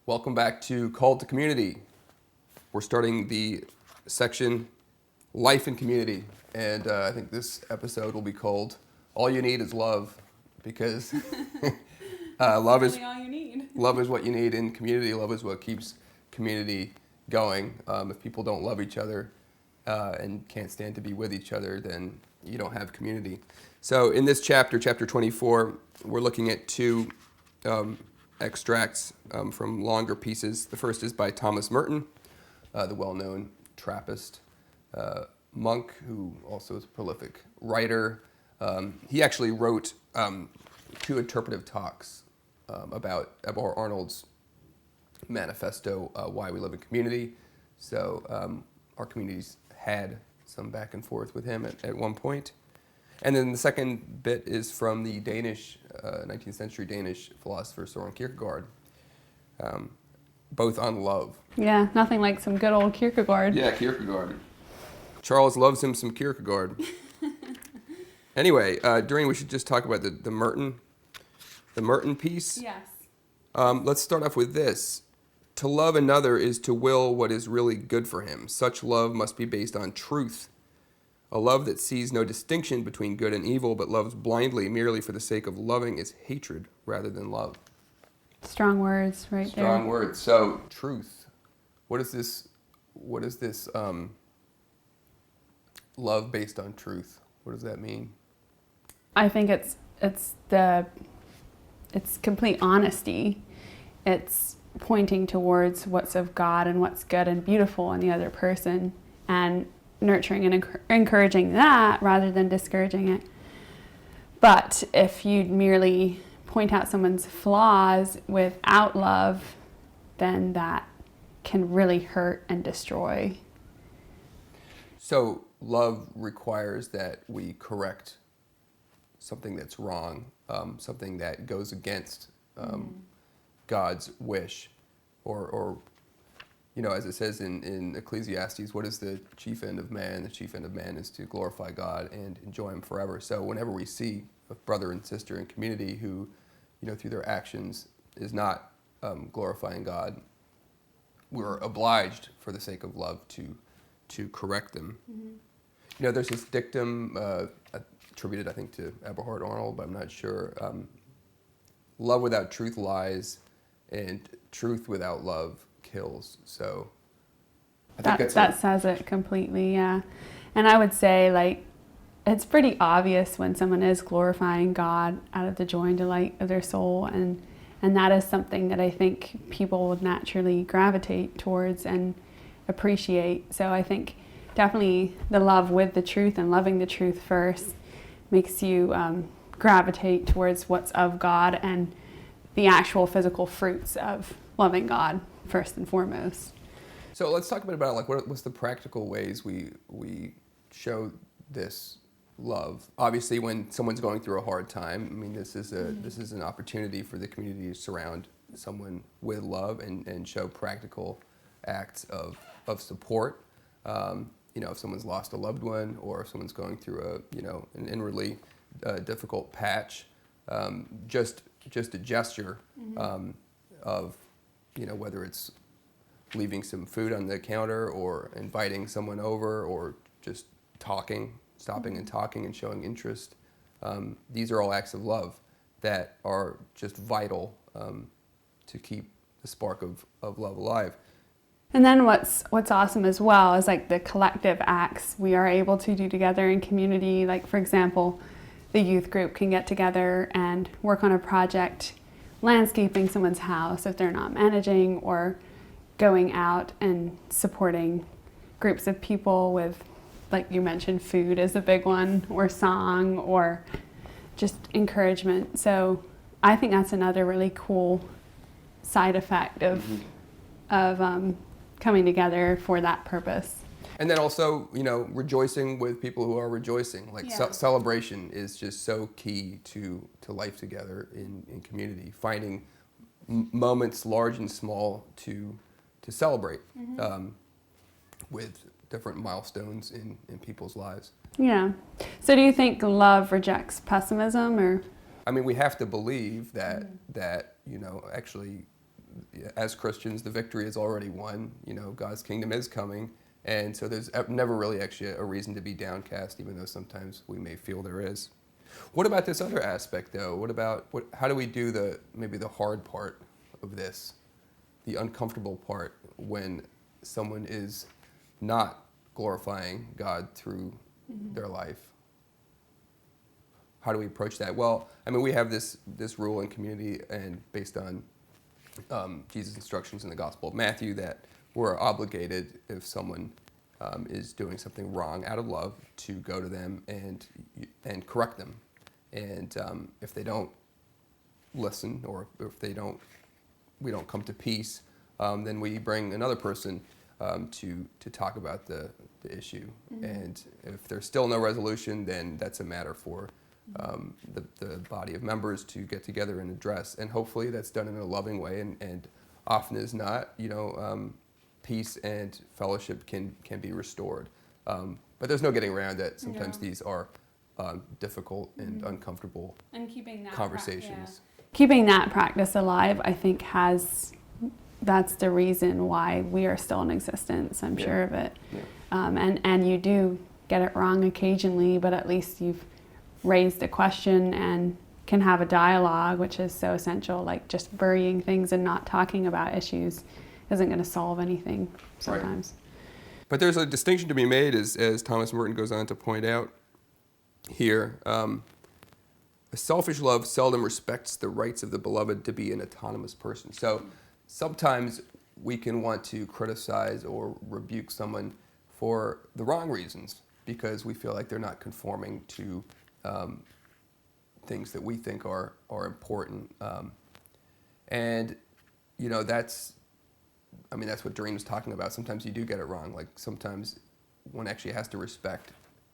Welcome back to Called to Community. We're starting the section Life in Community, and I think this episode will be called All You Need is Love, because love is all you need. Love is what you need in community. Love is what keeps community going. If people don't love each other and can't stand to be with each other, then you don't have community. So in this chapter 24, we're looking at two extracts from longer pieces. The first is by Thomas Merton, the well-known Trappist monk, who also is a prolific writer. He actually wrote two interpretive talks about Arnold's manifesto, Why We Live in Community. So our communities had some back and forth with him at one point. And then the second bit is from the Danish, 19th century Danish philosopher Søren Kierkegaard, both on love. Yeah, nothing like some good old Kierkegaard. Yeah, Kierkegaard. Charles loves him some Kierkegaard. Anyway, we should just talk about the Merton piece. Yes. Let's start off with this. To love another is to will what is really good for him. Such love must be based on truth. A love that sees no distinction between good and evil, but loves blindly merely for the sake of loving is hatred rather than love. Strong words right there. Strong words. So, truth. What is this love based on truth? What does that mean? I think it's complete honesty. It's pointing towards what's of God and what's good and beautiful in the other person, and nurturing and encouraging that rather than discouraging it. But if you merely point out someone's flaws without love, then that can really hurt and destroy. So love requires that we correct something that's wrong, something that goes against God's wish, or as it says in Ecclesiastes, what is the chief end of man? The chief end of man is to glorify God and enjoy Him forever. So whenever we see a brother and sister in community who, through their actions is not glorifying God, we're obliged, for the sake of love, to correct them. Mm-hmm. There's this dictum attributed, I think, to Eberhard Arnold, but I'm not sure. Love without truth lies, and truth without love kills. So I think that says it completely, yeah. And I would say, it's pretty obvious when someone is glorifying God out of the joy and delight of their soul, and that is something that I think people would naturally gravitate towards and appreciate. So I think definitely the love with the truth and loving the truth first makes you gravitate towards what's of God and the actual physical fruits of loving God first and foremost. So let's talk a bit about what's the practical ways we show this love. Obviously, when someone's going through a hard time, this is an opportunity for the community to surround someone with love and show practical acts of support. If someone's lost a loved one, or if someone's going through an inwardly difficult patch, just a gesture of whether it's leaving some food on the counter, or inviting someone over, or just stopping and talking and showing interest. These are all acts of love that are just vital to keep the spark of love alive. And then what's awesome as well is the collective acts we are able to do together in community. For example, the youth group can get together and work on a project, landscaping someone's house if they're not managing, or going out and supporting groups of people with, like you mentioned, food is a big one, or song, or just encouragement. So I think that's another really cool side effect of coming together for that purpose. And then also, rejoicing with people who are rejoicing. Celebration is just so key to life together in community. Finding moments, large and small, to celebrate with different milestones in people's lives. Yeah. So do you think love rejects pessimism, or? We have to believe that actually as Christians, the victory is already won. God's kingdom is coming. And so there's never really actually a reason to be downcast, even though sometimes we may feel there is. What about this other aspect, though? How do we do maybe the hard part of this, the uncomfortable part, when someone is not glorifying God through their life? How do we approach that? Well, we have this rule in community, and based on Jesus' instructions in the Gospel of Matthew, that we're obligated, if someone is doing something wrong out of love, to go to them and correct them. And if they don't listen, or if we don't come to peace, then we bring another person to talk about the issue. And if there's still no resolution, then that's a matter for the body of members to get together and address. And hopefully that's done in a loving way, and often as not, peace and fellowship can be restored. But there's no getting around that. Sometimes these are difficult and uncomfortable and keeping that conversations. Keeping that practice alive, I think, that's the reason why we are still in existence. I'm sure of it. Yeah. And you do get it wrong occasionally, but at least you've raised a question and can have a dialogue, which is so essential. Like, just burying things and not talking about issues isn't going to solve anything sometimes. Right. But there's a distinction to be made, as Thomas Merton goes on to point out here. A selfish love seldom respects the rights of the beloved to be an autonomous person. So sometimes we can want to criticize or rebuke someone for the wrong reasons, because we feel like they're not conforming to things that we think are important. And that's what Doreen was talking about. Sometimes you do get it wrong. Like, sometimes one actually has to respect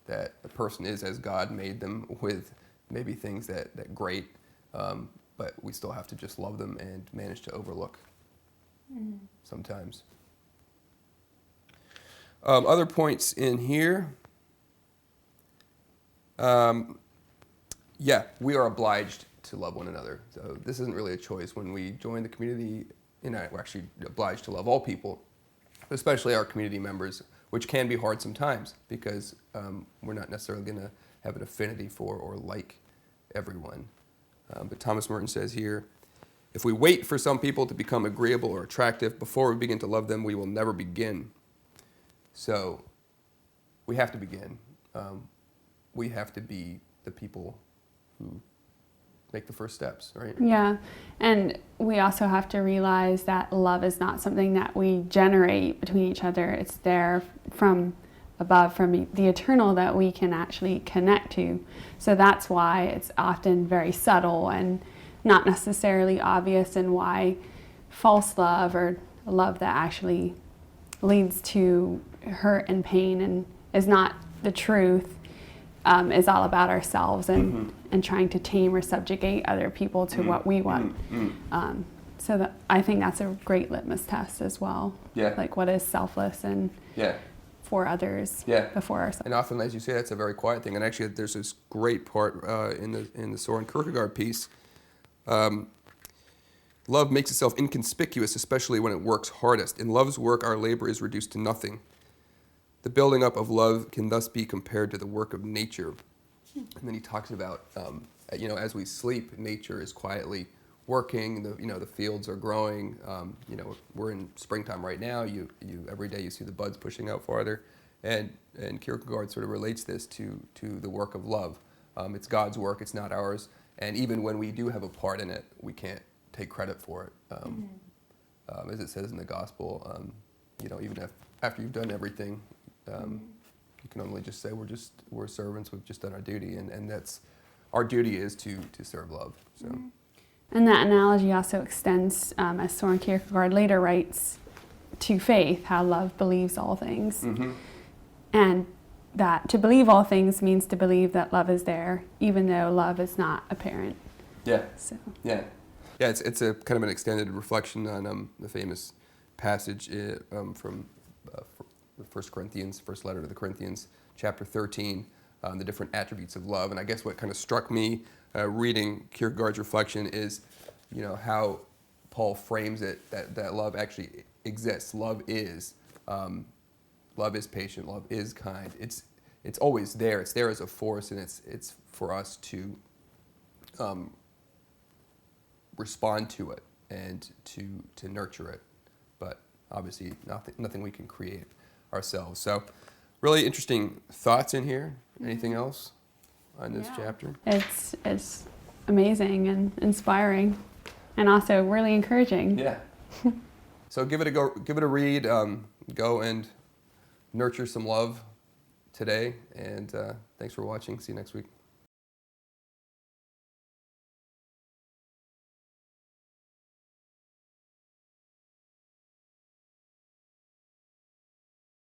that a person is as God made them, with maybe things that great, but we still have to just love them and manage to overlook sometimes. Other points in here. We are obliged to love one another. So this isn't really a choice. When we join the community, we're actually obliged to love all people, especially our community members, which can be hard sometimes, because we're not necessarily going to have an affinity for or like everyone. But Thomas Merton says here, if we wait for some people to become agreeable or attractive before we begin to love them, we will never begin. So we have to begin. We have to be the people who make the first steps, right? Yeah, and we also have to realize that love is not something that we generate between each other. It's there from above, from the eternal, that we can actually connect to. So that's why it's often very subtle and not necessarily obvious, and why false love, or love that actually leads to hurt and pain and is not the truth, is all about ourselves and trying to tame or subjugate other people to what we want. So I think that's a great litmus test as well. Yeah. Like, what is selfless and for others before ourselves. And often, as you say, that's a very quiet thing. And actually, there's this great part in the Soren Kierkegaard piece. Love makes itself inconspicuous, especially when it works hardest. In love's work, our labor is reduced to nothing. The building up of love can thus be compared to the work of nature. And then he talks about, as we sleep, nature is quietly working. The fields are growing. We're in springtime right now. You every day you see the buds pushing out farther, and Kierkegaard sort of relates this to the work of love. It's God's work. It's not ours. And even when we do have a part in it, we can't take credit for it. As it says in the gospel, even after you've done everything, you can only just say we're servants. We've just done our duty, and that's our duty is to serve love. So. And that analogy also extends, as Soren Kierkegaard later writes, to faith, how love believes all things. And that to believe all things means to believe that love is there, even though love is not apparent. Yeah. So. Yeah. Yeah, it's a kind of an extended reflection on the famous passage from the First letter to the Corinthians, chapter 13, the different attributes of love. And I guess what kind of struck me reading Kierkegaard's reflection is, how Paul frames it, that love actually exists. Love is patient. Love is kind. It's always there. It's there as a force, and it's for us to respond to it and to nurture it. But obviously, nothing we can create ourselves. So, really interesting thoughts in here. Anything else on this chapter? It's amazing and inspiring, and also really encouraging. Yeah. So give it a go. Give it a read. Go and nurture some love today. And thanks for watching. See you next week.